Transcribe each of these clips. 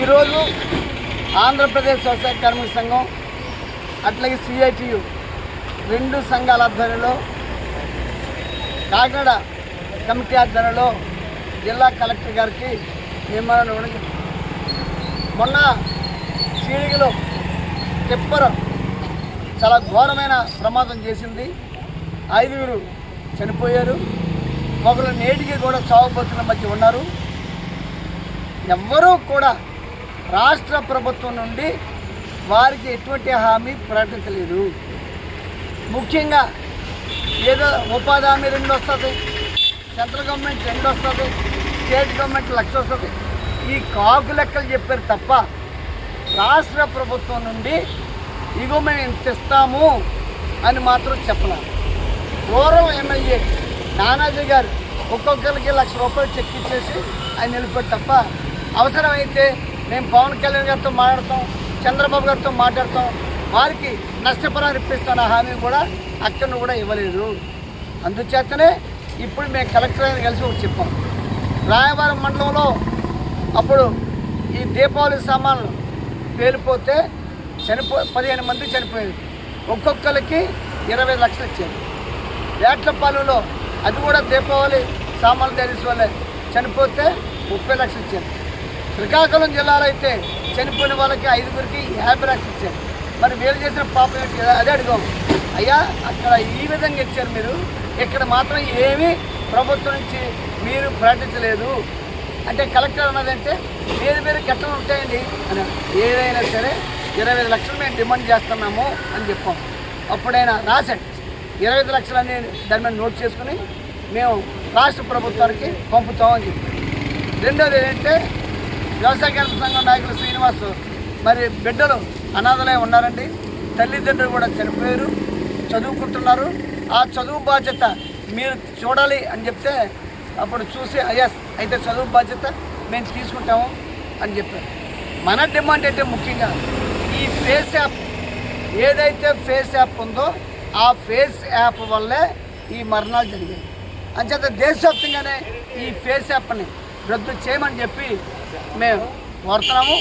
ఈరోజు ఆంధ్రప్రదేశ్ వ్యవసాయ కార్మిక సంఘం అట్లాగే సిఐటియు రెండు సంఘాల ఆధ్వర్యంలో కాకినాడ కమిటీ ఆధ్వర్యంలో జిల్లా కలెక్టర్ గారికి మెమోరాండం ఇవ్వడం జరిగింది. మొన్న చీడిగిలో టిప్పర్ చాలా ఘోరమైన ప్రమాదం చేసింది. 5 చనిపోయారు. ఒకరు నేటికి కూడా చావుబతుల మధ్య ఉన్నారు. ఎవ్వరూ కూడా రాష్ట్ర ప్రభుత్వం నుండి వారికి ఎటువంటి హామీ ప్రకటించలేదు. ముఖ్యంగా ఏదో ఉపాధి హామీ 2 వస్తుంది, సెంట్రల్ గవర్నమెంట్ 2 వస్తుంది, స్టేట్ గవర్నమెంట్ 1,00,000 వస్తుంది. ఈ కాకు లెక్కలు చెప్పారు తప్ప రాష్ట్ర ప్రభుత్వం నుండి ఇగో మేము ఇంత ఇస్తాము అని మాత్రం చెప్పలేదు. పూర్వం ఎమ్మెల్యే నానాజీ గారు ఒక్కొక్కరికి 1,00,000 రూపాయలు చెక్ ఇచ్చేసి ఆయన వెళ్ళిపోయారు తప్ప అవసరమైతే మేము పవన్ కళ్యాణ్ గారితో మాట్లాడతాం, చంద్రబాబు గారితో మాట్లాడతాం, వారికి నష్టపరిహారం ఇప్పిస్తాను హామీ కూడా అక్కడ కూడా ఇవ్వలేదు. అందుచేతనే ఇప్పుడు మేము కలెక్టర్ గారిని కలిసి ఒకటి చెప్పాం. రాయవరం మండలంలో అప్పుడు ఈ దీపావళి సామాన్లు పేలిపోతే 15 మంది చనిపోయారు. ఒక్కొక్కరికి 20 లక్షలు ఇచ్చారు. వేట్లపాలెంలో అది కూడా దీపావళి సామాన్లు తెలిసి వాళ్ళే చనిపోతే 30 లక్షలు ఇచ్చారు. శ్రీకాకుళం జిల్లాలో అయితే చనిపోయిన వాళ్ళకి 5గురికి 50 లక్షలు ఇచ్చారు. మరి వీళ్ళు చేసిన పాపం ఏంటి? అదే అడిగాం. అయ్యా అక్కడ ఈ విధంగా ఇచ్చారు మీరు, ఇక్కడ మాత్రం ఏమీ ప్రభుత్వం నుంచి మీరు ప్రకటించలేదు అంటే కలెక్టర్ అన్నదంటే వేరు ఘటనలు ఉంటాయండి అని. ఏదైనా సరే 25 లక్షలు మేము డిమాండ్ చేస్తున్నాము అని చెప్పాం. అప్పుడైనా రాశాడు 25 లక్షలు అని దాని మీద నోట్ చేసుకుని మేము రాష్ట్ర ప్రభుత్వానికి పంపుతామని చెప్పారు. రెండోది ఏంటంటే వ్యవసాయ కార్మిక సంఘం నాయకులు శ్రీనివాస్ మరి బిడ్డలు అనాథలే ఉన్నారండి. తల్లిదండ్రులు కూడా చనిపోయారు, చదువుకుంటున్నారు. ఆ చదువు బాధ్యత మీరు చూడాలి అని చెప్తే అప్పుడు చూసి అయ్యా అయితే చదువు బాధ్యత మేము తీసుకుంటాము అని చెప్పారు. మన డిమాండ్ అంటే ముఖ్యంగా ఈ ఫేస్ యాప్ ఏదైతే ఫేస్ యాప్ ఉందో ఆ ఫేస్ యాప్ వల్లే ఈ మరణాలు జరిగాయి. అంచేత దేశవ్యాప్తంగానే ఈ ఫేస్ యాప్ని రద్దు చేయమని చెప్పి మేము కోరుతున్నాము.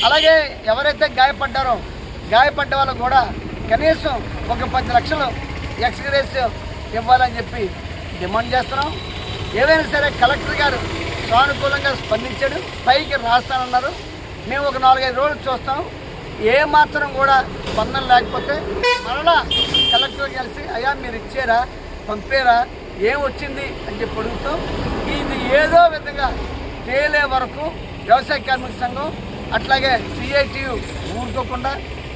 అలాగే ఎవరైతే గాయపడ్డారో గాయపడ్డ వాళ్ళకు కూడా కనీసం ఒక 10 లక్షలు ఎక్స్గ్రేస్ ఇవ్వాలని చెప్పి డిమాండ్ చేస్తున్నాం. ఏదైనా సరే కలెక్టర్ గారు సానుకూలంగా స్పందించాడు, పైకి రాస్తానన్నారు. మేము ఒక 4-5 రోజులు చూస్తాం. ఏ మాత్రం కూడా స్పందన లేకపోతే మరలా కలెక్టర్ కలిసి అయ్యా మీరు ఇచ్చారా, పంపారా, ఏం వచ్చింది అని చెప్పి అడుగుతాం. ఇది ఏదో విధంగా తేలే వరకు వ్యవసాయ కార్మిక సంఘం అట్లాగే సిఐటియు ఊరుకోకుండా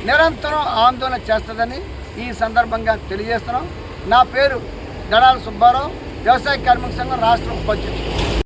నిరంతరం ఆందోళన చేస్తుందని ఈ సందర్భంగా తెలియజేస్తున్నాం. నా పేరు గడాల సుబ్బారావు, వ్యవసాయ కార్మిక సంఘం రాష్ట్ర ఉపాధ్యక్షుడు.